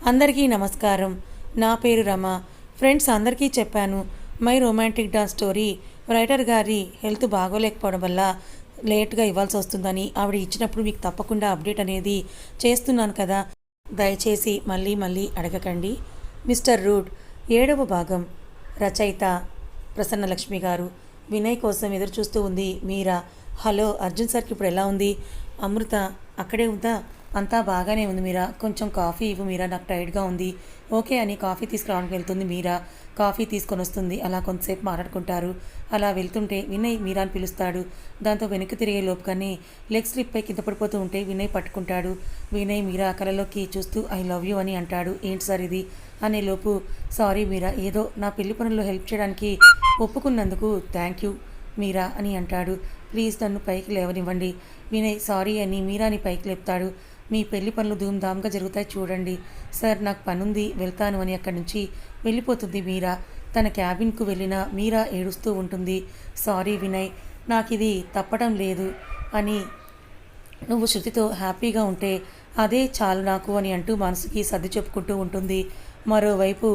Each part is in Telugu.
అందరికీ నమస్కారం. నా పేరు రమ. ఫ్రెండ్స్ అందరికీ చెప్పాను, my romantic dance story writer గారి హెల్త్ బాగోలేకపోవడం వల్ల లేట్గా ఇవ్వాల్సి వస్తుందని ఆవిడ ఇచ్చినప్పుడు మీకు తప్పకుండా అప్డేట్ అనేది చేస్తున్నాను కదా, దయచేసి మళ్ళీ మళ్ళీ అడగకండి. మిస్టర్ రూడ్ 7వ భాగం. రచయిత ప్రసన్నలక్ష్మి గారు. వినయ్ కోసం ఎదురు చూస్తూ ఉంది మీరా. హలో అర్జున్ సార్కి ఇప్పుడు ఎలా ఉంది? అమృత అక్కడే ఉందా? అంతా బాగానే ఉంది మీరా. కొంచెం కాఫీ ఇవ్వు మీరా, నాకు టైర్డ్గా ఉంది. ఓకే అని కాఫీ తీసుకురావడానికి వెళ్తుంది మీరా. కాఫీ తీసుకొని వస్తుంది. అలా కొంతసేపు మాట్లాడుకుంటారు. అలా వెళ్తుంటే వినయ్ మీరాని పిలుస్తాడు. దాంతో వెనక్కి తిరిగే లోపుగానే లెగ్ స్లిప్ పై కింద పడిపోతూ ఉంటే వినయ్ పట్టుకుంటాడు. వినయ్ మీరా కళ్ళలోకి చూస్తూ ఐ లవ్ యూ అని అంటాడు. ఏంటి సార్ ఇది అనే లోపు, సారీ మీరా, ఏదో నా పెళ్లి పనుల్లో హెల్ప్ చేయడానికి ఒప్పుకున్నందుకు థ్యాంక్ యూ మీరా అని అంటాడు. ప్లీజ్ నన్ను పైకి లేవనివ్వండి. వినయ్ సారీ అని మీరాని పైకి లేపుతాడు. మీ పెళ్లి పనులు ధూమ్ధామ్గా జరుగుతాయి చూడండి. సార్ నాకు పనుంది వెళ్తాను అని అక్కడి నుంచి వెళ్ళిపోతుంది మీరా. తన క్యాబిన్కు వెళ్ళిన మీరా ఏడుస్తూ ఉంటుంది. సారీ వినయ్, నాకు ఇది తప్పడం లేదు అని, నువ్వు శృతితో హ్యాపీగా ఉంటే అదే చాలు నాకు అని అంటూ మనసుకి సర్ది చెప్పుకుంటూ ఉంటుంది. మరోవైపు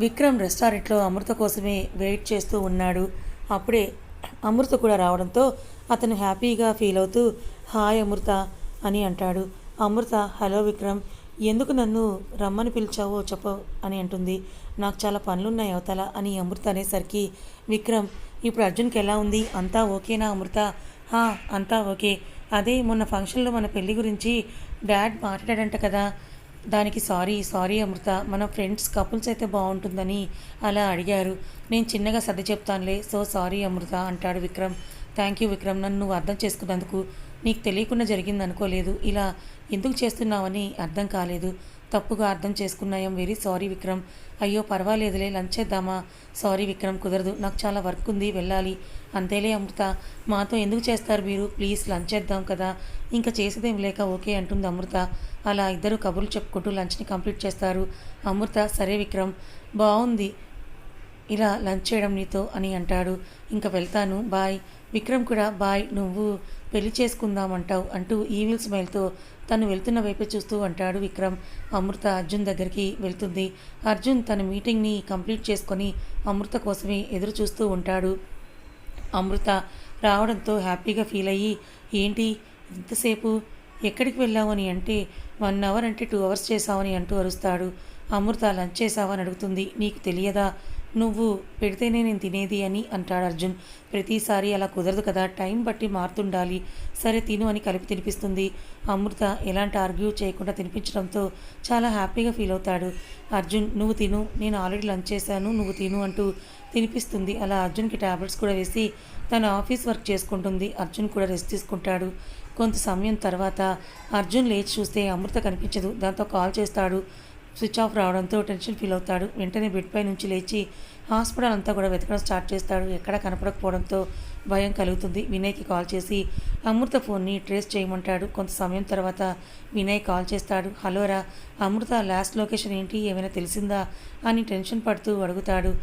విక్రమ్ రెస్టారెంట్లో అమృత కోసమే వెయిట్ చేస్తూ ఉన్నాడు. అప్పుడే అమృత కూడా రావడంతో అతను హ్యాపీగా ఫీల్ అవుతూ హాయ్ అమృత అని అంటాడు. అమృత హలో విక్రమ్, ఎందుకు నన్ను రమ్మని పిలిచావో చెప్పవు అని అంటుంది. నాకు చాలా పనులున్నాయి అవతల అని అమృత అనేసరికి విక్రమ్, ఇప్పుడు అర్జున్కి ఎలా ఉంది? అంతా ఓకేనా అమృత? అంతా ఓకే. అదే మొన్న ఫంక్షన్లో మన పెళ్ళి గురించి డాడ్ మాట్లాడాడంట కదా, దానికి సారీ అమృత, మన ఫ్రెండ్స్ కపుల్స్ అయితే బాగుంటుందని అలా అడిగారు. నేను చిన్నగా సర్ది చెప్తానులే, సో సారీ అమృత అంటాడు విక్రమ్. థ్యాంక్ యూ విక్రమ్, నన్ను నువ్వు అర్థం చేసుకున్నందుకు. నీకు తెలియకుండా జరిగింది అనుకోలేదు, ఇలా ఎందుకు చేస్తున్నావని అర్థం కాలేదు, తప్పుగా అర్థం చేసుకున్నాం. Very sorry Vikram. అయ్యో పర్వాలేదులే, లంచ్ చేద్దామా? సారీ విక్రమ్, కుదరదు, నాకు చాలా వర్క్ ఉంది, వెళ్ళాలి. అంతేలే అమృత, మాతో ఎందుకు చేస్తారు మీరు? ప్లీజ్ లంచ్ చేద్దాం కదా, ఇంకా చేసేదేం లేక ఓకే అంటుంది అమృత. అలా ఇద్దరు కబుర్లు చెప్పుకుంటూ లంచ్ని కంప్లీట్ చేస్తారు. అమృత సరే విక్రమ్, బాగుంది ఇలా లంచ్ చేయడం నీతో అని అంటాడు. ఇంకా వెళ్తాను, బాయ్. విక్రమ్ కూడా బాయ్, నువ్వు పెళ్లి చేసుకుందామంటావు అంటూ ఈవిల్ స్మైల్తో తను వెళ్తున్న వైపే చూస్తూ అంటాడు విక్రమ్. అమృత అర్జున్ దగ్గరికి వెళ్తుంది. అర్జున్ తన మీటింగ్ని కంప్లీట్ చేసుకొని అమృత కోసమే ఎదురు చూస్తూ ఉంటాడు. అమృత రావడంతో హ్యాపీగా ఫీల్ అయ్యి, ఏంటి ఇంతసేపు ఎక్కడికి వెళ్ళావు అని అంటే, 1 అవర్ అంటే 2 అవర్స్ చేసావని అంటూ అరుస్తాడు. అమృత లంచ్ చేసావని అడుగుతుంది. నీకు తెలియదా, నువ్వు పెడితేనే నేను తినేది అని అంటాడు అర్జున్. ప్రతిసారి అలా కుదరదు కదా, టైం బట్టి మారుతుండాలి. సరే తిను అని కలిపి తినిపిస్తుంది. అమృత ఎలాంటి ఆర్గ్యూ చేయకుండా తినిపించడంతో చాలా హ్యాపీగా ఫీల్ అవుతాడు. అర్జున్ నువ్వు తిను, నేను ఆల్రెడీ లంచ్ చేశాను, నువ్వు తిను అంటూ తినిపిస్తుంది. అలా అర్జున్కి ట్యాబ్లెట్స్ కూడా వేసి తన ఆఫీస్ వర్క్ చేసుకుంటుంది. అర్జున్ కూడా రెస్ట్ తీసుకుంటాడు. కొంత సమయం తర్వాత అర్జున్ లేచి చూస్తే అమృత కనిపించదు. దాంతో కాల్ చేస్తాడు. స్విచ్ ఆఫ్ రావడంతో టెన్షన్ ఫీల్ అవుతాడు. వెంటనే బెడ్ పై నుంచి లేచి హాస్పిటల్ అంతా కూడా వెతకడం స్టార్ట్ చేస్తాడు. ఎక్కడా కనపడకపోవడంతో భయం కలుగుతుంది. వినయ్కి కాల్ చేసి అమృత ఫోన్ని ట్రేస్ చేయమంటాడు. కొంత సమయం తర్వాత వినయ్ కాల్ చేస్తాడు. హలోరా, అమృత లాస్ట్ లొకేషన్ ఏంటి, ఏమైనా తెలిసిందా అని టెన్షన్ పడుతూ అడుగుతాడు.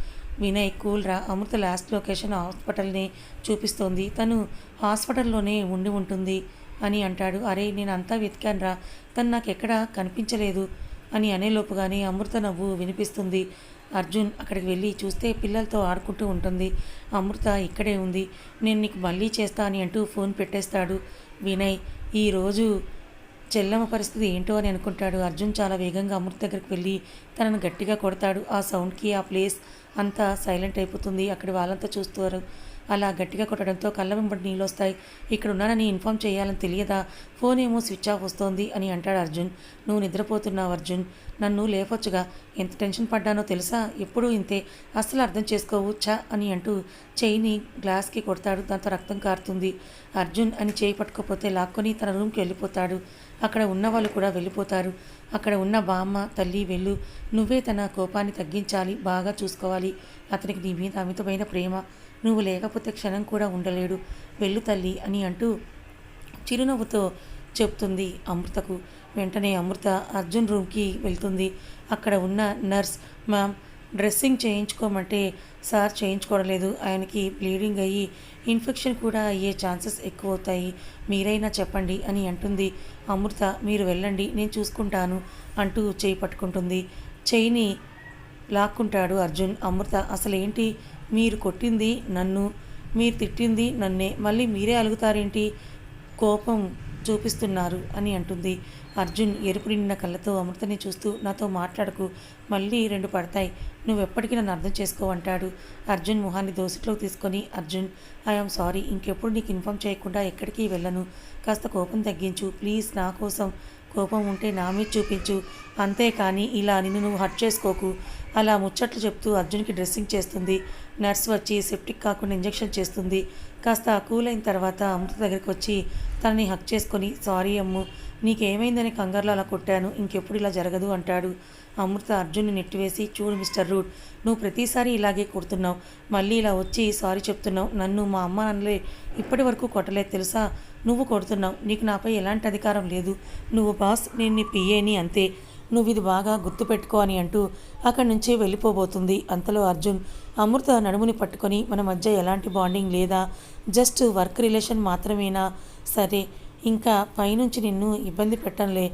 వినయ్ కూల్ రా, అమృత లాస్ట్ లొకేషన్ హాస్పిటల్ని చూపిస్తోంది, తను హాస్పిటల్లోనే ఉండి ఉంటుంది అని అంటాడు. అరే నేను అంతా వెతికాను రా, తను నాకు ఎక్కడా కనిపించలేదు అని అనేలోపుగానే అమృత నవ్వు వినిపిస్తుంది. అర్జున్ అక్కడికి వెళ్ళి చూస్తే పిల్లలతో ఆడుకుంటూ ఉంటుంది. అమృత ఇక్కడే ఉంది, నేను నీకు మళ్ళీ చేస్తా అని అంటూ ఫోన్ పెట్టేస్తాడు. వినయ్ ఈరోజు చెల్లమ్మ పరిస్థితి ఏంటో అని అనుకుంటాడు. అర్జున్ చాలా వేగంగా అమృత దగ్గరికి వెళ్ళి తనను గట్టిగా కొడతాడు. ఆ సౌండ్కి ఆ ప్లేస్ అంతా సైలెంట్ అయిపోతుంది. అక్కడి వాళ్ళంతా చూస్తారు. అలా గట్టిగా కొట్టడంతో కళ్ళ వెంబడి నీళ్ళు వస్తాయి. ఇక్కడ ఉన్నానని ఇన్ఫామ్ చేయాలని తెలియదా, ఫోన్ ఏమో స్విచ్ ఆఫ్ వస్తోంది అని అంటాడు అర్జున్. నువ్వు నిద్రపోతున్నావు అర్జున్, నన్ను లేపొచ్చుగా, ఎంత టెన్షన్ పడ్డానో తెలుసా, ఎప్పుడూ ఇంతే, అస్సలు అర్థం చేసుకోవు చా అని అంటూ చేయిని గ్లాస్కి కొడతాడు. దాంతో రక్తం కారుతుంది. అర్జున్ అని చేయి పట్టుకోపోతే లాక్కొని తన రూమ్కి వెళ్ళిపోతాడు. అక్కడ ఉన్న వాళ్ళు కూడా వెళ్ళిపోతారు. అక్కడ ఉన్న బామ్మ తల్లి వెళ్ళు, నువ్వే తన కోపాన్ని తగ్గించాలి, బాగా చూసుకోవాలి, అతనికి నీ మీద అమితమైన ప్రేమ, నువ్వు లేకపోతే క్షణం కూడా ఉండలేడు, వెళ్ళు తల్లి అని అంటూ చిరునవ్వుతో చెప్తుంది అమృతకు. వెంటనే అమృత అర్జున్ రూమ్కి వెళ్తుంది. అక్కడ ఉన్న నర్స్, మ్యామ్ డ్రెస్సింగ్ చేయించుకోమంటే సార్ చేయించుకోవడం లేదు, ఆయనకి బ్లీడింగ్ అయ్యి ఇన్ఫెక్షన్ కూడా అయ్యే ఛాన్సెస్ ఎక్కువ అవుతాయి, మీరైనా చెప్పండి అని అంటుంది. అమృత మీరు వెళ్ళండి, నేను చూసుకుంటాను అంటూ చేయి పట్టుకుంటుంది. చెయ్యిని లాక్కుంటాడు అర్జున్. అమృత అసలేంటి, మీరు కొట్టింది నన్ను, మీరు తిట్టింది నన్నే, మళ్ళీ మీరే అలుగుతారేంటి, కోపం చూపిస్తున్నారు అని అంటుంది. అర్జున్ ఎరుపు నిండిన కళ్ళతో అమృతని చూస్తూ, నాతో మాట్లాడకు, మళ్ళీ 2 పడతాయి, నువ్వెప్పటికీ నన్ను అర్థం చేసుకో అంటాడు. అర్జున్ మొహాన్ని దోసిట్లోకి తీసుకొని, అర్జున్ ఐఆమ్ సారీ, ఇంకెప్పుడు నీకు ఇన్ఫామ్ చేయకుండా ఎక్కడికి వెళ్ళను, కాస్త కోపం తగ్గించు ప్లీజ్, నా కోసం కోపం ఉంటే నా మీద చూపించు, అంతేకాని ఇలా నిన్ను నువ్వు హర్ట్ చేసుకోకు. అలా ముచ్చట్లు చెప్తూ అర్జున్కి డ్రెస్సింగ్ చేస్తుంది. నర్స్ వచ్చి సెప్టిక్ కాకుండా ఇంజెక్షన్ చేస్తుంది. కాస్త కూల్ అయిన తర్వాత అమృత దగ్గరికి వచ్చి తనని హక్ చేసుకొని, సారీ అమ్ము, నీకేమైందని కంగారులో అలా కొట్టాను, ఇంకెప్పుడు ఇలా జరగదు అంటాడు. అమృత అర్జున్ని నెట్టివేసి, చూడు మిస్టర్ రూడ్, నువ్వు ప్రతిసారి ఇలాగే కొడుతున్నావు, మళ్ళీ ఇలా వచ్చి సారీ చెప్తున్నావు, నన్ను మా అమ్మ నాన్నలే ఇప్పటి వరకు కొట్టలేదు తెలుసా, నువ్వు కొడుతున్నావు, నీకు నాపై ఎలాంటి అధికారం లేదు, నువ్వు బాస్, నేను నీ పిఏని అంతే, నువ్వు ఇది బాగా గుర్తుపెట్టుకో అని అంటూ అక్కడి నుంచి వెళ్ళిపోబోతుంది. అంతలో అర్జున్ అమృత నడుముని పట్టుకొని, మన మధ్య ఎలాంటి బాండింగ్ లేదా, జస్ట్ వర్క్ రిలేషన్ మాత్రమేనా, సరే ఇంకా పైనుంచి నిన్ను ఇబ్బంది పెట్టంలే,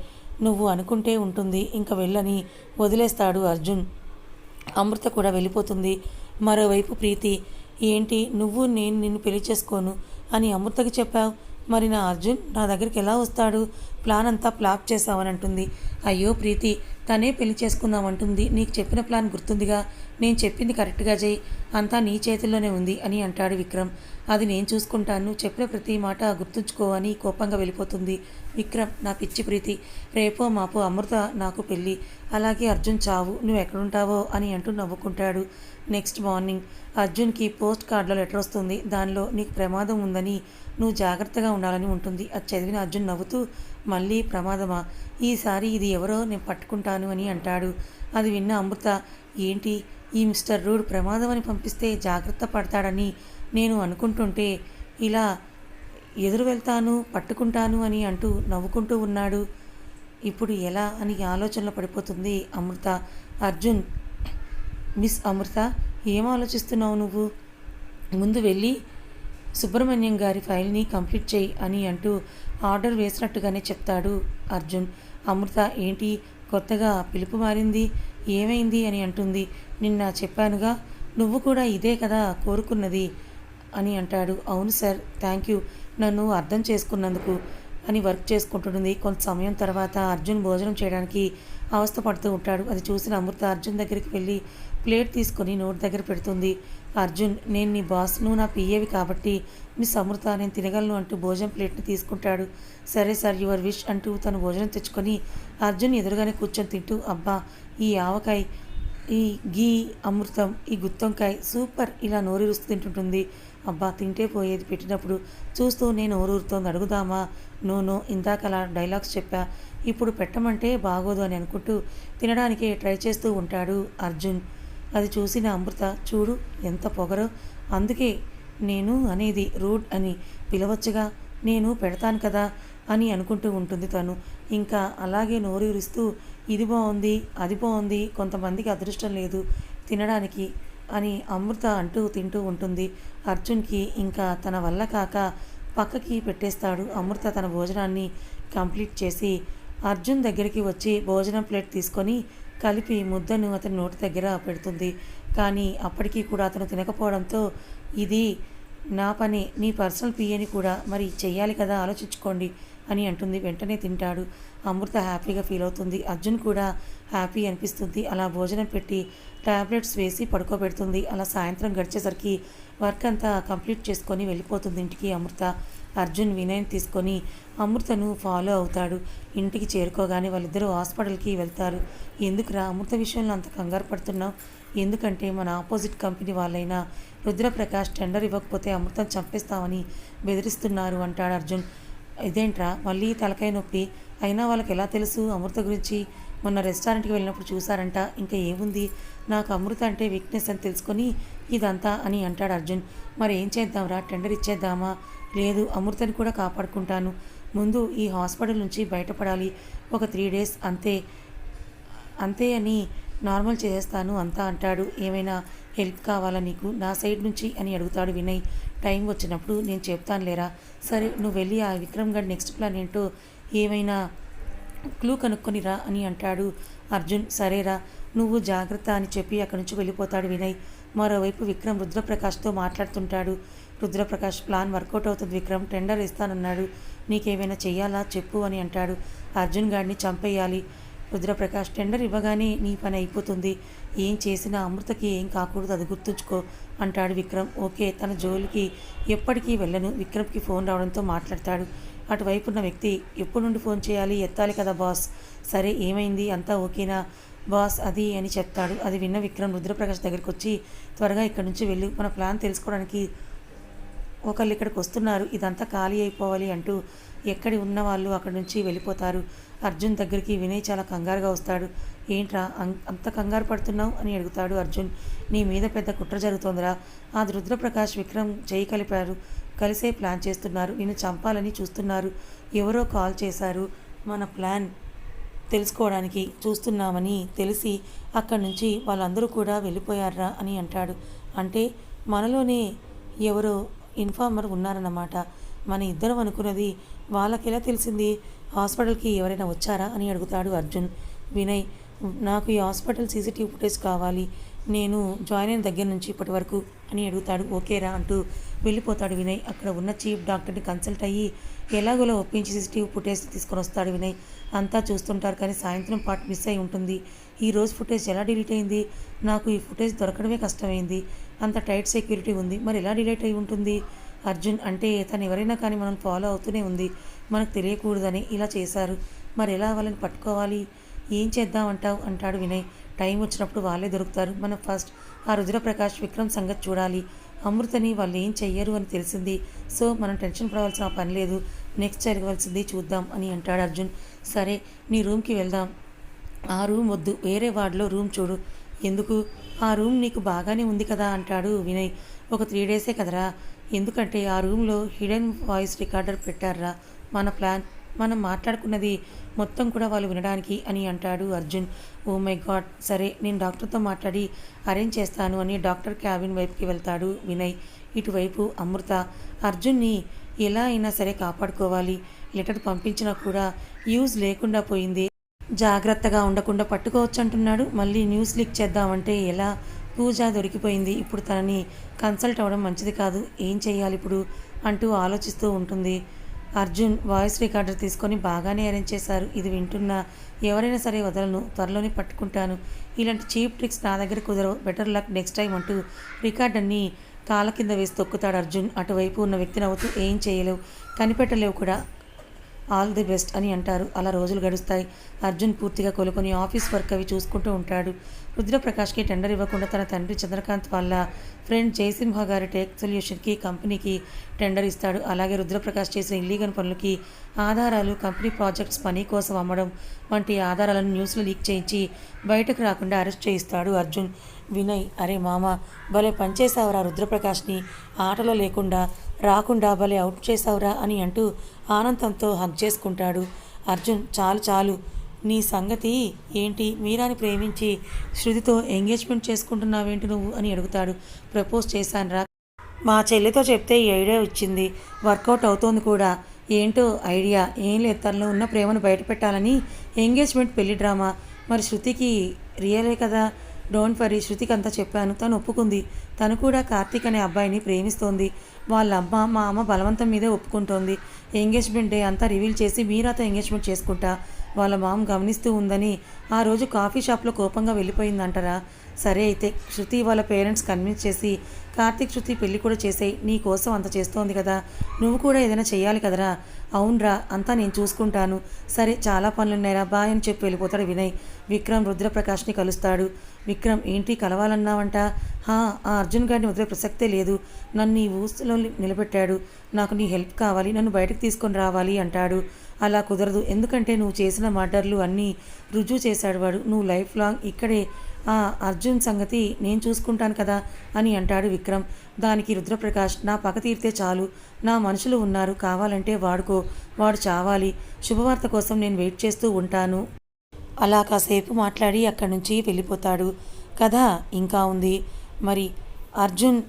నువ్వు అనుకుంటే ఉంటుంది, ఇంకా వెళ్ళని వదిలేస్తాడు అర్జున్. అమృత కూడా వెళ్ళిపోతుంది. మరోవైపు ప్రీతి, ఏంటి నువ్వు నేను నిన్ను పెళ్లి చేసుకోను అని అమృతకి చెప్పావు, మరి నా అర్జున్ నా దగ్గరికి ఎలా వస్తాడు, ప్లాన్ అంతా ప్లాక్ చేసావని అంటుంది. అయ్యో ప్రీతి, తనే పెళ్లి చేసుకుందామంటుంది, నీకు చెప్పిన ప్లాన్ గుర్తుందిగా, నేను చెప్పింది కరెక్ట్గా చేయి, అంతా నీ చేతుల్లోనే ఉంది అని అంటాడు విక్రమ్. అది నేను చూసుకుంటాను, చెప్పిన ప్రతి మాట గుర్తుంచుకో అని కోపంగా వెళ్ళిపోతుంది. విక్రమ్, నా పిచ్చి ప్రీతి, రేపో మాపో అమృత నాకు పెళ్ళి, అలాగే అర్జున్ చావు, నువ్వు ఎక్కడుంటావో అని అంటూ నవ్వుకుంటాడు. నెక్స్ట్ మార్నింగ్ అర్జున్కి పోస్ట్ కార్డులో లెటర్ వస్తుంది. దానిలో నీకు ప్రమాదం ఉందని, నువ్వు జాగ్రత్తగా ఉండాలని ఉంటుంది. అది చదివిన అర్జున్ నవ్వుతూ, మళ్ళీ ప్రమాదమా, ఈసారి ఇది ఎవరో నేను పట్టుకుంటాను అని అంటాడు. అది విన్న అమృత, ఏంటి ఈ మిస్టర్ రూడ్ ప్రమాదం అని పంపిస్తే జాగ్రత్త పడతాడని నేను అనుకుంటుంటే ఇలా ఎదురు వెళ్తాను పట్టుకుంటాను అని అంటూ నవ్వుకుంటూ ఉన్నాడు, ఇప్పుడు ఎలా అని ఆలోచనలో పడిపోతుంది అమృత. అర్జున్, మిస్ అమృత, ఏం ఆలోచిస్తున్నావు నువ్వు, ముందు వెళ్ళి సుబ్రహ్మణ్యం గారి ఫైల్ని కంప్లీట్ చేయి అని అంటూ ఆర్డర్ వేసినట్టుగానే చెప్తాడు అర్జున్. అమృత, ఏంటి కొత్తగా పిలుపు మారింది, ఏమైంది అని అంటుంది. నిన్న చెప్పానుగా, నువ్వు కూడా ఇదే కదా కోరుకున్నది అని అంటాడు. అవును సార్, థ్యాంక్ యూ నన్ను అర్థం చేసుకున్నందుకు అని వర్క్ చేసుకుంటుంది. కొంత సమయం తర్వాత అర్జున్ భోజనం చేయడానికి అవస్థ పడుతూ ఉంటాడు. అది చూసిన అమృత అర్జున్ దగ్గరికి వెళ్ళి ప్లేట్ తీసుకొని నోటి దగ్గర పెడుతుంది. అర్జున్, నేను నీ బాస్, నువ్వు నా పిఏవి కాబట్టి మిస్ అమృత నేను తినగలను అంటూ భోజనం ప్లేట్ని తీసుకుంటాడు. సరే సార్, యువర్ విష్ అంటూ తను భోజనం తెచ్చుకొని అర్జున్ ఎదురుగానే కూర్చొని తింటూ, అబ్బా ఈ ఆవకాయ, ఈ గీ అమృతం, ఈ గుత్తొంకాయ సూపర్, ఇలా నోరూరుస్తూ తింటుంటుంది. అబ్బా తింటే పోయేది, పెట్టినప్పుడు చూస్తూ నేను నోరూరుతోంది, అడుగుదామా, నో ఇందాక అలా డైలాగ్స్ చెప్పా, ఇప్పుడు పెట్టమంటే బాగోదు అని అనుకుంటూ తినడానికే ట్రై చేస్తూ ఉంటాడు అర్జున్. అది చూసిన అమృత, చూడు ఎంత పొగరో, అందుకే నేను అనేది రూడ్ అని పిలవచ్చుగా, నేను పెడతాను కదా అని అనుకుంటూ ఉంటుంది తను. ఇంకా అలాగే నోరూరిస్తూ, ఇది బాగుంది అది బాగుంది, కొంతమందికి అదృష్టం లేదు తినడానికి అని అమృత అంటూ తింటూ ఉంటుంది. అర్జున్కి ఇంకా తన వల్ల కాక పక్కకి పెట్టేస్తాడు. అమృత తన భోజనాన్ని కంప్లీట్ చేసి అర్జున్ దగ్గరికి వచ్చి భోజనం ప్లేట్ తీసుకొని కలిపి ముద్దను అతని నోటి దగ్గర పెడుతుంది. కానీ అప్పటికీ కూడా అతను తినకపోవడంతో, ఇది నా పని, నీ పర్సనల్ పిఏని కూడా మరి చెయ్యాలి కదా, ఆలోచించుకోండి అని అంటుంది. వెంటనే తింటాడు. అమృత హ్యాపీగా ఫీల్ అవుతుంది. అర్జున్ కూడా హ్యాపీ అనిపిస్తుంది. అలా భోజనం పెట్టి ట్యాబ్లెట్స్ వేసి పడుకోబెడుతుంది. అలా సాయంత్రం గడిచేసరికి వర్క్ అంతా కంప్లీట్ చేసుకొని వెళ్ళిపోతుంది ఇంటికి అమృత. అర్జున్ వినయ్ తీసుకొని అమృతను ఫాలో అవుతాడు. ఇంటికి చేరుకోగానే వాళ్ళిద్దరూ హాస్పిటల్కి వెళ్తారు. ఎందుకురా అమృత విషయంలో అంత కంగారు పడుతున్నావు, ఎందుకంటే మన ఆపోజిట్ కంపెనీ వాళ్ళైన రుద్రప్రకాష్ టెండర్ ఇవ్వకపోతే అమృతం చంపేస్తామని బెదిరిస్తున్నారు అంటాడు అర్జున్. ఇదేంట్రా మళ్ళీ తలకాయ నొప్పి, అయినా వాళ్ళకి ఎలా తెలుసు అమృత గురించి, మొన్న రెస్టారెంట్కి వెళ్ళినప్పుడు చూసారంట, ఇంకా ఏముంది, నాకు అమృత అంటే వీక్నెస్ అని తెలుసుకొని ఇదంతా అని అంటాడు అర్జున్. మరి ఏం చేద్దాంరా, టెండర్ ఇచ్చేద్దామా, లేదు అమృతని కూడా కాపాడుకుంటాను, ముందు ఈ హాస్పిటల్ నుంచి బయటపడాలి, ఒక 3 days అంతే అంతే అని నార్మల్ చేసేస్తాను అంతా అంటాడు. ఏమైనా హెల్ప్ కావాలా నీకు నా సైడ్ నుంచి అని అడుగుతాడు వినయ్. టైం వచ్చినప్పుడు నేను చెప్తాను లేరా, సరే నువ్వు వెళ్ళి ఆ విక్రమ్ గడ్ నెక్స్ట్ ప్లాన్ ఏంటో ఏమైనా క్లూ కనుక్కొని రా అని అంటాడు అర్జున్. సరేరా, నువ్వు జాగ్రత్త అని చెప్పి అక్కడి నుంచి వెళ్ళిపోతాడు వినయ్. మరోవైపు విక్రమ్ రుద్రప్రకాష్తో మాట్లాడుతుంటాడు. రుద్రప్రకాష్ ప్లాన్ వర్కౌట్ అవుతుంది విక్రమ్, టెండర్ ఇస్తానన్నాడు, నీకేమైనా చెయ్యాలా చెప్పు అని అంటాడు. అర్జున్ గాడిని చంపేయాలి. రుద్రప్రకాష్ టెండర్ ఇవ్వగానే నీ పని అయిపోతుంది, ఏం చేసినా అమృతకి ఏం కాకూడదు, అది గుర్తుంచుకో అంటాడు విక్రమ్. ఓకే, తన జోలికి ఎప్పటికీ వెళ్ళను. విక్రమ్కి ఫోన్ రావడంతో మాట్లాడతాడు. అటువైపు ఉన్న వ్యక్తి, ఎప్పుడు నుండి ఫోన్ చేయాలి, ఎత్తాలి కదా బాస్. సరే ఏమైంది, అంతా ఓకేనా బాస్ అది అని చెప్తాడు. అది విన్న విక్రమ్ రుద్రప్రకాష్ దగ్గరికి వచ్చి, త్వరగా ఇక్కడి నుంచి వెళ్ళు, మన ప్లాన్ తెలుసుకోవడానికి ఒకళ్ళు ఇక్కడికి వస్తున్నారు, ఇదంతా ఖాళీ అయిపోవాలి అంటూ ఎక్కడి ఉన్న వాళ్ళు అక్కడి నుంచి వెళ్ళిపోతారు. అర్జున్ దగ్గరికి వినయ్ చాలా కంగారుగా వస్తాడు. ఏంట్రా అంత కంగారు పడుతున్నావు అని అడుగుతాడు అర్జున్. నీ మీద పెద్ద కుట్ర జరుగుతోందిరా, ఆ రుద్రప్రకాష్ విక్రమ్ చేయి కలిపారు, కలిసే ప్లాన్ చేస్తున్నారు, నిన్ను చంపాలని చూస్తున్నారు, ఎవరో కాల్ చేశారు, మన ప్లాన్ తెలుసుకోవడానికి చూస్తున్నామని తెలిసి అక్కడి నుంచి వాళ్ళందరూ కూడా వెళ్ళిపోయారా అని అంటాడు. అంటే మనలోనే ఎవరో ఇన్ఫార్మర్ ఉన్నారన్నమాట. మన ఇద్దరం అనుకున్నది వాళ్ళకెలా తెలిసింది, హాస్పిటల్కి ఎవరైనా వచ్చారా అని అడుగుతాడు అర్జున్. వినయ్, నాకు ఈ హాస్పిటల్ సీసీటీవీ ఫుటేజ్ కావాలి, నేను జాయిన్ అయిన దగ్గర నుంచి ఇప్పటి వరకు అని అడుగుతాడు. ఓకేరా అంటూ వెళ్ళిపోతాడు వినయ్. అక్కడ ఉన్న చీఫ్ డాక్టర్ని కన్సల్ట్ అయ్యి ఎలాగోలా ఒప్పించి సీసీటీవీ ఫుటేజ్ తీసుకొని వస్తాడు వినయ్. అంతా చూస్తుంటారు, కానీ సాయంత్రం పార్ట్ మిస్ అయి ఉంటుంది. ఈరోజు ఫుటేజ్ ఎలా డిలీట్ అయింది, నాకు ఈ ఫుటేజ్ దొరకడమే కష్టమైంది, అంత టైట్ సెక్యూరిటీ ఉంది, మరి ఎలా డిలీట్ అయి ఉంటుంది. అర్జున్, అంటే తను ఎవరైనా కానీ మనం ఫాలో అవుతూనే ఉంది, మనకు తెలియకూడదని ఇలా చేశారు, మరి ఎలా వాళ్ళని పట్టుకోవాలి, ఏం చేద్దామంటావు అంటాడు వినయ్. టైం వచ్చినప్పుడు వాళ్ళే దొరుకుతారు, మనం ఫస్ట్ ఆ రుద్రప్రకాష్ విక్రమ్ సంగతి చూడాలి. అమృతని వాళ్ళు ఏం చెయ్యరు అని తెలిసింది, సో మనం టెన్షన్ పడవలసిన పని లేదు, నెక్స్ట్ జరగవలసింది చూద్దాం అని అంటాడు అర్జున్. సరే, నీ రూమ్కి వెళ్దాం. ఆ రూమ్ వద్దు, వేరే వార్డులో రూమ్ చూడు. ఎందుకు, ఆ రూమ్ నీకు బాగానే ఉంది కదా అంటాడు వినయ్. ఒక 3 డేసే కదరా, ఎందుకంటే ఆ రూమ్లో హిడెన్ వాయిస్ రికార్డర్ పెట్టారా, మన ప్లాన్ మనం మాట్లాడుకున్నది మొత్తం కూడా వాళ్ళు వినడానికి అని అంటాడు అర్జున్. ఓ మై గాడ్, సరే నేను డాక్టర్తో మాట్లాడి అరేంజ్ చేస్తాను అని డాక్టర్ క్యాబిన్ వైపుకి వెళ్తాడు వినయ్. ఇటువైపు అమృత, అర్జున్ని ఎలా అయినా సరే కాపాడుకోవాలి, లెటర్ పంపించినా కూడా యూజ్ లేకుండా పోయింది, జాగ్రత్తగా ఉండకుండా పట్టుకోవచ్చు అంటున్నాడు, మళ్ళీ న్యూస్ లీక్ చేద్దామంటే ఎలా, పూజ దొరికిపోయింది, ఇప్పుడు తనని కన్సల్ట్ అవ్వడం మంచిది కాదు, ఏం చేయాలి ఇప్పుడు అంటూ ఆలోచిస్తూ ఉంటుంది. అర్జున్ వాయిస్ రికార్డర్ తీసుకొని బాగానే అరేంజ్ చేశారు, ఇది వింటున్నా ఎవరైనా సరే వదలను, త్వరలోనే పట్టుకుంటాను, ఇలాంటి చీప్ ట్రిక్స్ నా దగ్గర కుదరవు, బెటర్ లక్ నెక్స్ట్ టైం అంటూ రికార్డర్ని కాళ్ళ కింద వేసి తొక్కుతాడు అర్జున్. అటువైపు ఉన్న వ్యక్తి నవ్వుతూ, ఏం చేయలేవు, కనిపెట్టలేవు కూడా, ఆల్ ది బెస్ట్ అని అంటారు. అలా రోజులు గడుస్తాయి. అర్జున్ పూర్తిగా కోలుకొని ఆఫీస్ వర్క్ అవి చూసుకుంటూ ఉంటాడు. రుద్రప్రకాష్కి టెండర్ ఇవ్వకుండా తన తండ్రి చంద్రకాంత్ వాళ్ళ ఫ్రెండ్ జయసింహ గారి టెక్ సొల్యూషన్కి కంపెనీకి టెండర్ ఇస్తాడు. అలాగే రుద్రప్రకాష్ చేసిన ఇల్లీగల్ పనులకి ఆధారాలు, కంపెనీ ప్రాజెక్ట్స్ పని కోసం అమ్మడం వంటి ఆధారాలను న్యూస్లో లీక్ చేయించి బయటకు రాకుండా అరెస్ట్ చేయిస్తాడు అర్జున్. వినయ్, అరే మామ, భలే పనిచేసావురా, రుద్రప్రకాష్ని ఆటలో లేకుండా రాకుండా భలే అవుట్ చేసావురా అని అంటూ ఆనందంతో హగ్ చేసుకుంటాడు. అర్జున్, చాలు చాలు, నీ సంగతి ఏంటి, మీరాని ప్రేమించి శృతితో ఎంగేజ్మెంట్ చేసుకుంటున్నావేంటి నువ్వు అని అడుగుతాడు. ప్రపోజ్ చేశానురా, మా చెల్లితో చెప్తే ఈ ఐడియా ఇచ్చింది, వర్కౌట్ అవుతోంది కూడా. ఏంటో ఐడియా, ఏం లేదు, తనలో ఉన్న ప్రేమను బయటపెట్టాలని ఎంగేజ్మెంట్ పెళ్లి డ్రామా, మరి శృతికి రియలే కదా, డోంట్ వరీ, శృతికి అంతా చెప్పాను, తను ఒప్పుకుంది, తను కూడా కార్తీక్ అనే అబ్బాయిని ప్రేమిస్తోంది, వాళ్ళ అమ్మ మా అమ్మ బలవంతం మీదే ఒప్పుకుంటోంది, ఎంగేజ్మెంట్ డే అంతా రివీల్ చేసి మీరాతో ఎంగేజ్మెంట్ చేసుకుంటా, వాళ్ళ మామ గమనిస్తూ ఉందని ఆ రోజు కాఫీ షాప్లో కోపంగా వెళ్ళిపోయిందంటారా. సరే అయితే శృతి వాళ్ళ పేరెంట్స్ కన్విన్స్ చేసి కార్తీక్ శృతి పెళ్లి కూడా చేసేయి, నీ కోసం అంత చేస్తోంది కదా, నువ్వు కూడా ఏదైనా చెయ్యాలి కదరా. అవునరా, అంతా నేను చూసుకుంటాను, సరే చాలా పనులున్నాయిరా, బాయ్ అని చెప్పి వెళ్ళిపోతాడు వినయ్. విక్రమ్ రుద్రప్రకాష్ని కలుస్తాడు. విక్రమ్, ఏంటి కలవాలన్నావంట, ఆ అర్జున్ గారిని వదిలే ప్రసక్తే లేదు, నన్ను ఈ ఊసులో నిలబెట్టాడు, నాకు నీ హెల్ప్ కావాలి, నన్ను బయటకు తీసుకొని రావాలి అంటాడు. అలా కుదరదు, ఎందుకంటే నువ్వు చేసిన మర్డర్లు అన్నీ రుజువు చేశాడు వాడు, నువ్వు లైఫ్ లాంగ్ ఇక్కడే, ఆ అర్జున్ సంగతి నేను చూసుకుంటాను కదా అని అంటాడు విక్రమ్. దానికి రుద్రప్రకాష్, నా పగ తీరితే చాలు, నా మనుషులు ఉన్నారు, కావాలంటే వాడుకో, వాడు చావాలి, శుభవార్త కోసం నేను వెయిట్ చేస్తూ ఉంటాను. అలా కాసేపు మాట్లాడి అక్కడి నుంచి వెళ్ళిపోతాడు. కథ ఇంకా ఉంది. మరి అర్జున్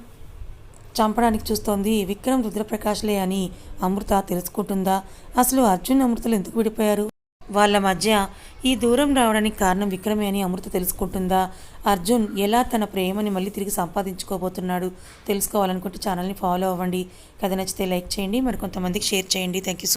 చంపడానికి చూస్తోంది విక్రమ్ రుద్రప్రకాష్లే అని అమృత తెలుసుకుంటుందా, అసలు అర్జున్ అమృతలు ఎందుకు విడిపోయారు? వాళ్ళ మధ్య ఈ దూరం రావడానికి కారణం విక్రమే అని అమృత తెలుసుకుంటుందా? అర్జున్ ఎలా తన ప్రేమని మళ్ళీ తిరిగి సంపాదించుకోబోతున్నాడు? తెలుసుకోవాలనుకుంటే ఛానల్ని ఫాలో అవ్వండి. కథ నచ్చితే లైక్ చేయండి, మరికొంతమందికి షేర్ చేయండి. Thank you.